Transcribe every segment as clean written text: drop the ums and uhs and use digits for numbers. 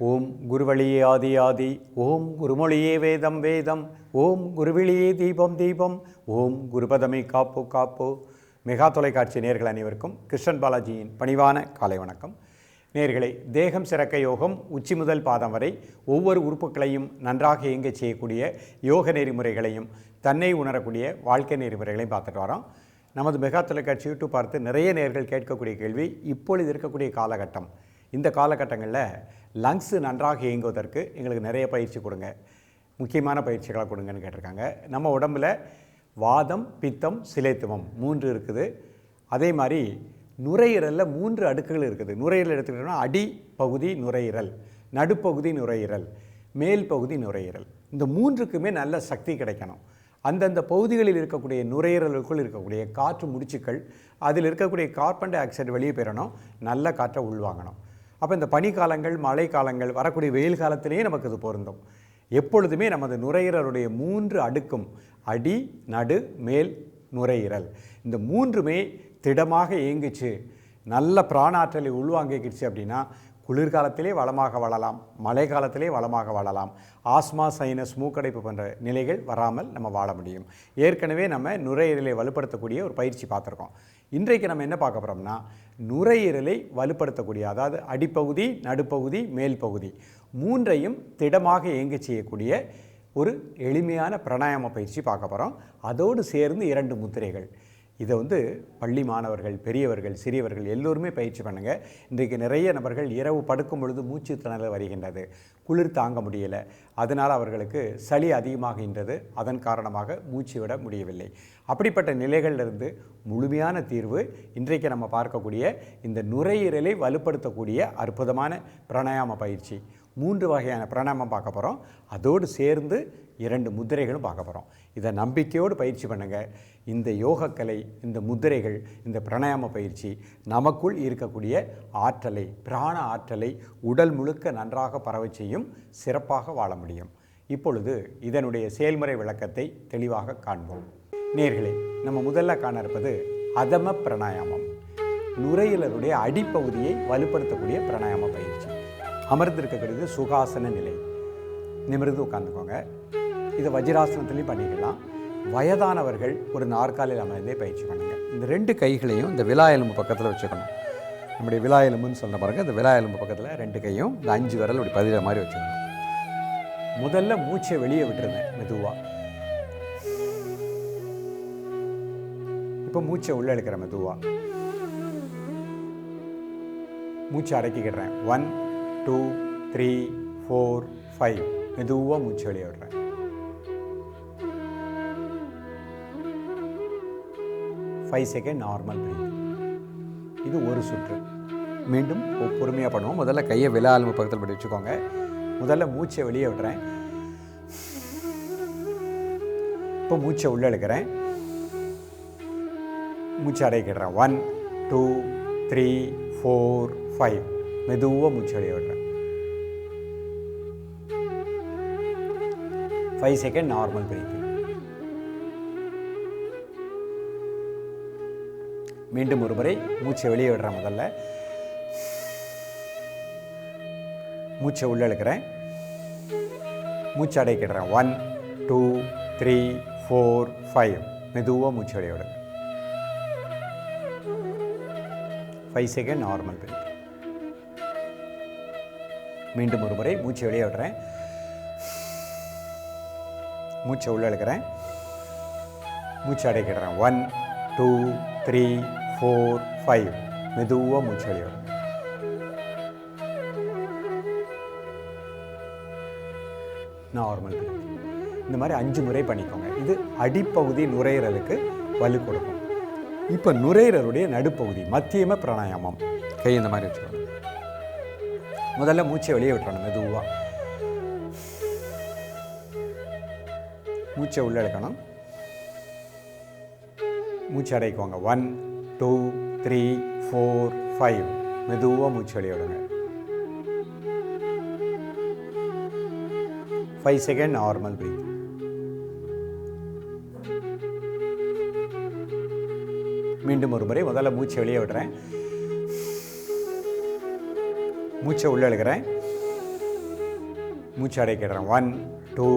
ஓம் குருவழியே ஆதி ஆதி, ஓம் குருமொழியே வேதம் வேதம், ஓம் குருவிழியே தீபம் தீபம், ஓம் குருபதமே காப்பு காப்பு. மெகா தொலைக்காட்சி நேயர்கள் அனைவருக்கும் கிருஷ்ணன் பாலாஜியின் பணிவான காலை வணக்கம். நேயர்களே, தேகம் சிறக்க யோகம் உச்சி முதல் பாதம் வரை ஒவ்வொரு உறுப்புகளையும் நன்றாக இயங்கச் செய்யக்கூடிய யோக நெறிமுறைகளையும் தன்னை உணரக்கூடிய வாழ்க்கை நெறிமுறைகளையும் பார்த்துட்டு வரோம். நமது மெகா தொலைக்காட்சி யூடியூப் பார்த்து நிறைய நேயர்கள் கேட்கக்கூடிய கேள்வி, இப்பொழுது இருக்கக்கூடிய காலகட்டம், இந்த காலகட்டங்களில் லங்ஸு நன்றாக இயங்குவதற்கு எங்களுக்கு நிறைய பயிற்சி கொடுங்க, முக்கியமான பயிற்சிகளாக கொடுங்கன்னு கேட்டிருக்காங்க. நம்ம உடம்பில் வாதம், பித்தம், சிலைத்துவம் 3 இருக்குது. அதே மாதிரி நுரையீரலில் 3 அடுக்குகள் இருக்குது. நுரையீரல் எடுத்துக்கிட்டோம்னா அடிப்பகுதி நுரையீரல், நடுப்பகுதி நுரையீரல், மேல் பகுதி நுரையீரல். இந்த 3க்குமே நல்ல சக்தி கிடைக்கணும். அந்தந்த பகுதிகளில் இருக்கக்கூடிய நுரையீரலுக்குள் இருக்கக்கூடிய காற்று முடிச்சுக்கள், அதில் இருக்கக்கூடிய கார்பன் டை ஆக்சைடு வெளியே பெறணும், நல்ல காற்றை உள்வாங்கணும். அப்போ இந்த பனிக்காலங்கள், மழை காலங்கள், வரக்கூடிய வெயில் காலத்திலேயே நமக்கு இது பொருந்தும். எப்பொழுதுமே நமது நுரையீரலுடைய 3 அடுக்கும், அடி, நடு, மேல் நுரையீரல், இந்த 3மே திடமாக இயங்குச்சு, நல்ல பிராணாற்றலை உள்வாங்கிக்கிடுச்சு அப்படின்னா குளிர்காலத்திலே வளமாக வாழலாம், மழை காலத்திலே வளமாக வாழலாம். ஆஸ்மா, சைனஸ், மூக்கடைப்பு போன்ற நிலைகள் வராமல் நம்ம வாழ முடியும். ஏற்கனவே நம்ம நுரையீரலை வலுப்படுத்தக்கூடிய ஒரு பயிற்சி பார்த்துருக்கோம். இன்றைக்கு நம்ம என்ன பார்க்க போகிறோம்னா, நுரையீரலை வலுப்படுத்தக்கூடிய, அதாவது அடிப்பகுதி, நடுப்பகுதி, மேல் பகுதி 3ஐயும் திடமாக இயங்க செய்யக்கூடிய ஒரு எளிமையான பிராணாயாம பயிற்சி பார்க்க போகிறோம். அதோடு சேர்ந்து 2 முத்திரைகள். இதை பள்ளி மாணவர்கள், பெரியவர்கள், சிறியவர்கள் எல்லோருமே பயிற்சி பண்ணுங்கள். இன்றைக்கு நிறைய நபர்கள் இரவு படுக்கும் பொழுது மூச்சு திணறல் வருகின்றது, குளிர் தாங்க முடியலை, அதனால் அவர்களுக்கு சளி அதிகமாகின்றது, அதன் காரணமாக மூச்சு விட முடியவில்லை. அப்படிப்பட்ட நிலைகளிலிருந்து முழுமையான தீர்வு இன்றைக்கு நம்ம பார்க்கக்கூடிய இந்த நுரையீரலை வலுப்படுத்தக்கூடிய அற்புதமான பிராணாயாம பயிற்சி. 3 வகையான பிராணாயாமம் பார்க்க போகிறோம். அதோடு சேர்ந்து 2 முத்திரைகளும் பார்க்க போகிறோம். இதை நம்பிக்கையோடு பயிற்சி பண்ணுங்கள். இந்த யோகக்கலை, இந்த முத்திரைகள், இந்த பிராணாயாம பயிற்சி நமக்குள் இருக்கக்கூடிய ஆற்றலை, பிராண ஆற்றலை உடல் முழுக்க நன்றாக பரவச் செய்யும், சிறப்பாக வாழ முடியும். இப்பொழுது இதனுடைய செயல்முறை விளக்கத்தை தெளிவாக காண்போம். நேயர்களே, நம்ம முதல்ல காண இருப்பது அதம பிராணாயாமம். நுரையீரலுடைய அடிப்பகுதியை வலுப்படுத்தக்கூடிய பிராணாயாம பயிற்சி. அமர்ந்திருக்கக்கூடிய சுகாசன நிலை, நிமிர்ந்து உட்காந்துக்கோங்க. இதை வஜ்ராசனத்துலேயும் பண்ணிக்கலாம். வயதானவர்கள் ஒரு நாற்காலியில் அமர்ந்தே பயிற்சி பண்ணுங்கள். இந்த 2 கைகளையும் இந்த விலா எலும்பு பக்கத்தில் வச்சுக்கணும். நம்முடைய விலா எலும்புன்னு சொல்ல பாருங்கள், இந்த விலா எலும்பு பக்கத்தில் 2 கையும் இந்த 5 விரல் இப்படி பதிகிற மாதிரி வச்சுக்கணும். முதல்ல மூச்சை வெளியே விட்டுருங்க மெதுவாக. இப்போ மூச்சை உள்ளே இழுக்கிற மெதுவாக. மூச்சை அடக்கிக்கிறேன். 1 2 3 4 5. மெதுவாக மூச்சு வெளியே விடுறேன். 5 செகண்ட் நார்மல் பிரீத். இது ஒரு சுற்று. மீண்டும் பொறுமையாக பண்ணுவோம். முதல்ல கையை விலா எலும்பு பக்கத்தில் படி வச்சுக்கோங்க. முதல்ல மூச்சை வெளியே விடுறேன். இப்போ மூச்சை உள்ளே இழுக்கிறேன். மூச்சை அடைக்கிடுறேன். 1 2 3 4 5. மெதுவாக மூச்சு வெளியே விடுறேன். 5 செகண்ட் நார்மல் பிரீத். மீண்டும் ஒரு முறை மூச்சை வெளியே விடுறேன். முதல்ல மூச்சை உள்ள இழுக்கிறேன். மூச்சு அடைக்கிடுறேன். 1 2 3 4 5. மெதுவாக மூச்சு வெளியே விடுங்க. 5 செகண்ட் நார்மல் பிரீத். மீண்டும் ஒரு முறை மூச்சை வெளியே விடுறேன். மூச்சை உள்ள இழுக்கிறேன். மூச்சு அடைக்கிடுறேன். 1 2 3 4 5. மெதுவாக மூச்சு வெளியே விடுங்க. நார்மல். இந்த மாதிரி 5 முறை பண்ணிக்கோங்க. இது அடிப்பகுதி நுரையீரலுக்கு வலு கொடுக்கும். இப்போ நுரையீரலுடைய நடுப்பகுதி மத்தியம பிராணாயாமம். கை இந்த மாதிரி வச்சுக்கோங்க. முதல்ல மூச்சை வெளியே விட்டுறணும் மெதுவாக. மூச்சை உள்ள இழுக்கணும். மூச்சு அடைக்குவாங்க. 1 2 3 4 5. மெதுவாக மூச்சு வெளியே விடுங்க. 5 செகண்ட் நார்மல் பிரீத். மீண்டும் ஒரு முறை முதல்ல மூச்சு வெளியே விடுறேன். மூச்சை உள்ளே இழுக்கிறேன். மூச்சு அடைக்கிடுறேன். 1 2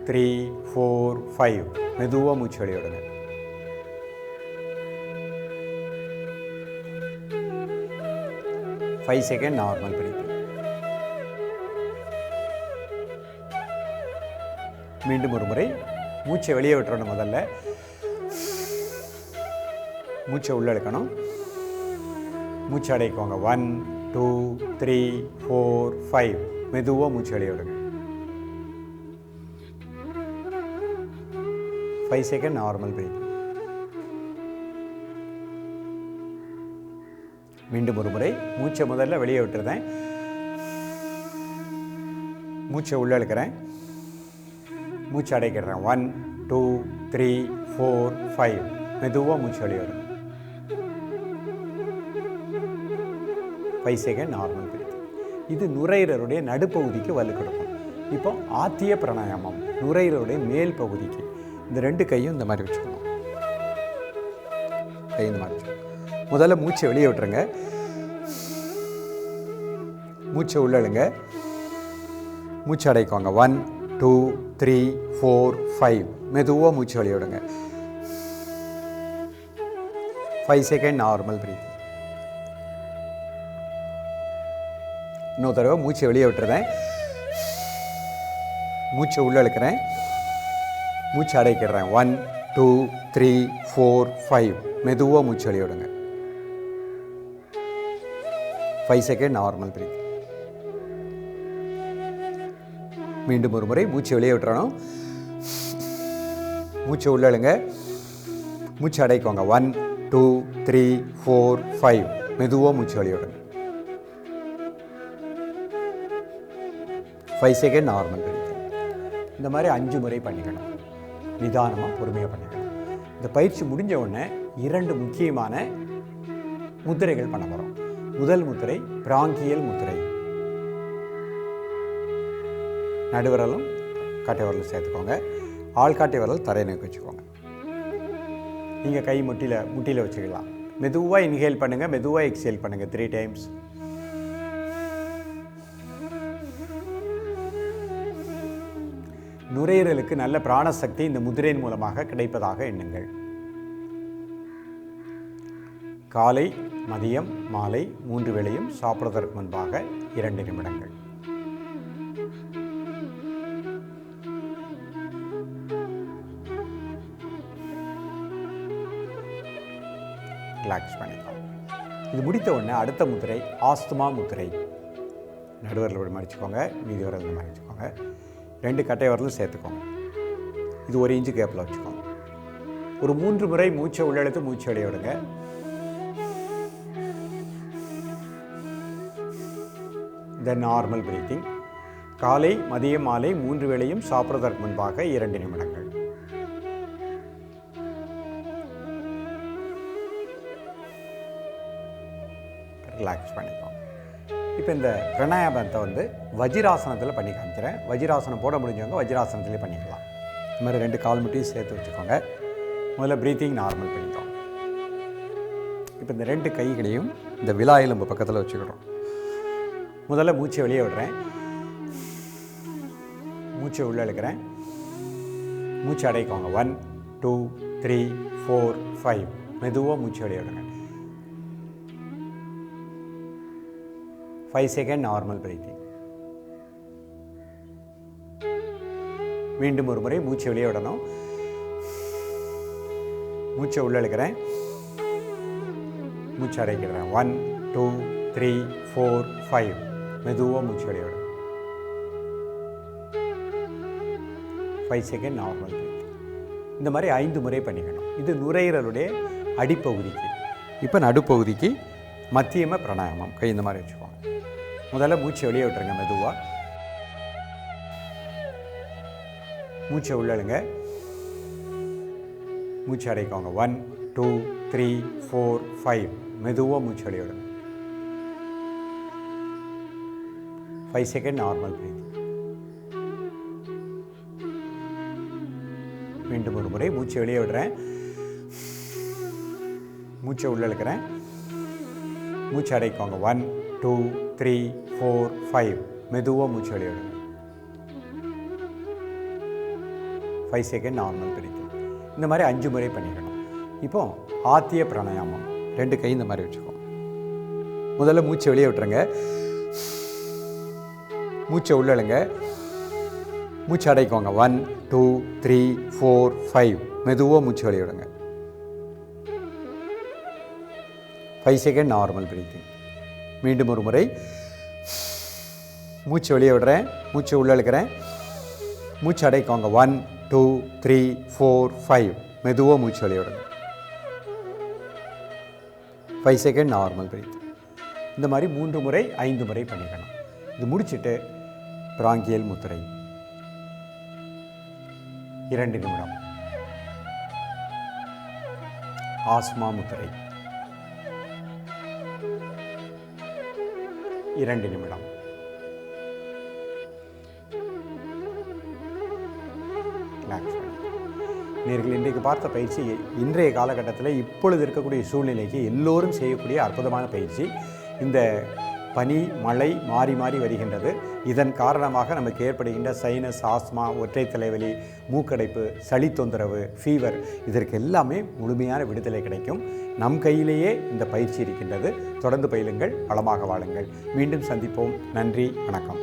3 4 5. மெதுவாக மூச்சு வெளியே விடுங்க. Five second normal breathing. மீண்டும் ஒரு முறை மூச்சை வெளியே விட்டுறணும். முதல்ல மூச்சை உள்ள இழுக்கணும். மூச்சு அடைக்குவாங்க. 1 2 3 4 5. மெதுவாக மூச்சு வெளியே விடுங்க. 5 செகண்ட் நார்மல் பிரீத்திங். மீண்டும் ஒரு முறை மூச்சை முதல்ல வெளியே விட்டுருந்தேன். மூச்சை உள்ள இழுக்கிறேன். மூச்சு அடைக்கிறேன். 1 2 3 4 5. மெதுவாக மூச்சு வெளியே விடுங்க. 5 செகண்ட் நார்மல் பிரீத்திங். இது நுரையீரலுடைய நடுப்பகுதிக்கு வலு கொடுக்கும். இப்போ ஆத்திய பிராணாயாமம் நுரையீரலுடைய மேல் பகுதிக்கு. இந்த 2 கையும் இந்த மாதிரி வச்சுக்கணும். கை இந்த மாதிரி வச்சுக்கணும். முதல்ல மூச்சை வெளியே விட்டுருங்க. மூச்சை உள்ள இழுங்க. மூச்சு அடைக்குவாங்க. 1 2 3 4 5. மெதுவாக மூச்சு வெளியே விடுங்க. 5 செகண்ட் நார்மல் பிரீத்திங். இன்னொரு தடவை மூச்சை வெளியே விட்டுறேன். மூச்சை உள்ள இழுக்கிறேன். மூச்சு அடைக்கிறேன். 1 2 3 4 5. மெதுவாக மூச்சு வெளியே விடுங்க. 5 செகண்ட் நார்மல் பிரீத்திங். மீண்டும் ஒரு முறை மூச்சு வெளியே விட்டுறணும். மூச்சை உள்ள இழுங்க. மூச்சு அடைக்குவாங்க. 1 2 3 4 5. மெதுவாக மூச்சு வெளியே விடுங்க. 5 செகண்ட் நார்மல் பிரீத்திங். இந்த மாதிரி 5 முறை பண்ணிக்கணும். நிதானமாக பொறுமையாக பண்ணிக்கணும். இந்த பயிற்சி முடிஞ்ச உடனே 2 முக்கியமான முத்திரைகள் பண்ண போகிறோம். முதல் முத்திரை பிராங்கியல் முத்திரை. நடுவிரலும் காட்டை விரலும் சேர்த்துக்கோங்க. ஆள்காட்டை விரல் தரையை நோக்கி வச்சுக்கோங்க. நீங்கள் கை முட்டியில் வச்சுக்கலாம். மெதுவாக இன்ஹேல் பண்ணுங்கள். மெதுவாக எக்ஸேல் பண்ணுங்கள் 3 டைம்ஸ். நுரையீரலுக்கு நல்ல பிராணசக்தி இந்த முதிரையின் மூலமாக கிடைப்பதாக எண்ணுங்கள். காலை, மதியம், மாலை 3 வேளையும் சாப்பிடுவதற்கு முன்பாக 2 நிமிடங்கள். ரிலாக்ஸ் பண்ணிக்கலாம். இது முடித்த உடனே அடுத்த முத்திரை ஆஸ்துமா முத்திரை. நடுவரில் மடிச்சுக்கோங்க. மீதி வரல மடிச்சுக்கோங்க. 2 கட்டை வரலும் சேர்த்துக்கோங்க. இது 1 இன்ச்சு கேப்பில் வச்சுக்கோங்க. ஒரு 3 முறை மூச்சை உள்ளெழுத்து மூச்சு வெளியே விடுங்க. தென் நார்மல் பிரீத்திங். காலை, மதியம், மாலை 3 வேளையும் சாப்பிடுவதற்கு முன்பாக 2 நிமிடங்கள். ரிலாக்ஸ் பண்ணிக்கோங்க. இப்போ இந்த பிராணாயாமத்தை வஜ்ராசனத்தில் பண்ணி காமிக்கிறேன். வஜ்ராசனம் போட முடிஞ்சவங்க வஜ்ராசனத்திலே பண்ணிக்கலாம். இந்த மாதிரி 2 கால் முட்டையும் சேர்த்து வச்சுக்கோங்க. முதல்ல ப்ரீத்திங் நார்மல் பண்ணிக்கோங்க. இப்போ இந்த 2 கைகளையும் இந்த விலா எலும்பு பக்கத்தில் வச்சுக்கிறோம். முதல்ல மூச்சை வெளியே விடுறேன். மூச்சை உள்ளே இழுக்கிறேன். மூச்சு அடைக்குவாங்க. 1 2 3 4 5. மெதுவாக மூச்சு வெளியே விடுங்க. 5 செகண்ட் நார்மல் பிரீத்திங். மீண்டும் ஒரு முறை மூச்சு வெளியே விடணும். மூச்சை உள்ள இழுக்கிறேன். மூச்சு அடைக்கிறேன். 1 2 3 4 5. மெதுவாக மூச்சு வெளியே விடணும். 5 செகண்ட் நார்மல் பிரீத்திங். இந்த மாதிரி 5 முறை பண்ணிக்கணும். இது நுரையீரலுடைய அடிப்பகுதிக்கு. இப்போ நடுப்பகுதிக்கு மத்தியம பிராணாயாமம். கை இந்த மாதிரி வச்சுக்கோங்க. முதல்ல மூச்சை வெளியே விட்டுருங்க. மெதுவாக மூச்சை உள்ளழுங்க. மூச்சு அடைக்கோங்க. 1 2 3 4 5. மெதுவாக மூச்சு வெளியே விடுங்க. 5 செகண்ட் நார்மல் பிரீத்திங். மீண்டும் ஒரு முறை மூச்சை வெளியே விடுறேன். மூச்சை உள்ள இழுக்கிறேன். மூச்சு அடைக்கோங்க. 1 2 3 4 5. மெதுவாக மூச்சு வெளியே விடுங்க. 5 செகண்ட் நார்மல் பிரீத்திங். இந்த மாதிரி 5 முறை பண்ணிக்கணும். இப்போ ஆத்திய பிராணாயாமம். 2 கை இந்த மாதிரி வச்சுக்கோ. முதல்ல மூச்சை வெளியே விட்டுருங்க. மூச்சை உள்ளழுங்க. மூச்சு அடைக்கோங்க. 1 2 3 4 5. மெதுவாக மூச்சு வெளியே விடுங்க. 5 செகண்ட் நார்மல் பிரீத்திங். மீண்டும் ஒரு முறை மூச்சு வெளியே விடுறேன். மூச்சு உள்ள இழுக்கிறேன். மூச்சு அடைக்கோங்க. 1 2 3 4 5. மெதுவாக மூச்சு வெளியே விடுங்க. 5 செகண்ட் நார்மல் பிரீத். இந்த மாதிரி 3 முறை 5 முறை பண்ணிக்கணும். இது முடிச்சுட்டு பிராங்கியல் முத்திரை 2 நிமிடம். ஆஸ்மா முத்திரை 2 நிமிடம். நீங்கள் இன்றைக்கு பார்த்த பயிற்சி இன்றைய காலகட்டத்தில் இப்பொழுது இருக்கக்கூடிய சூழ்நிலைக்கு எல்லோரும் செய்யக்கூடிய அற்புதமான பயிற்சி. இந்த பனி மழை மாறி மாறி வருகின்றது. இதன் காரணமாக நமக்கு ஏற்படுகின்ற சைனஸ், ஆஸ்மா, ஒற்றை தலைவலி, மூக்கடைப்பு, சளி தொந்தரவு, ஃபீவர், இதற்கு எல்லாமே முழுமையான விடுதலை கிடைக்கும். நம் கையிலேயே இந்த பயிற்சி இருக்கின்றது. தொடர்ந்து பயிலுங்கள், வளமாக வாழுங்கள். மீண்டும் சந்திப்போம். நன்றி, வணக்கம்.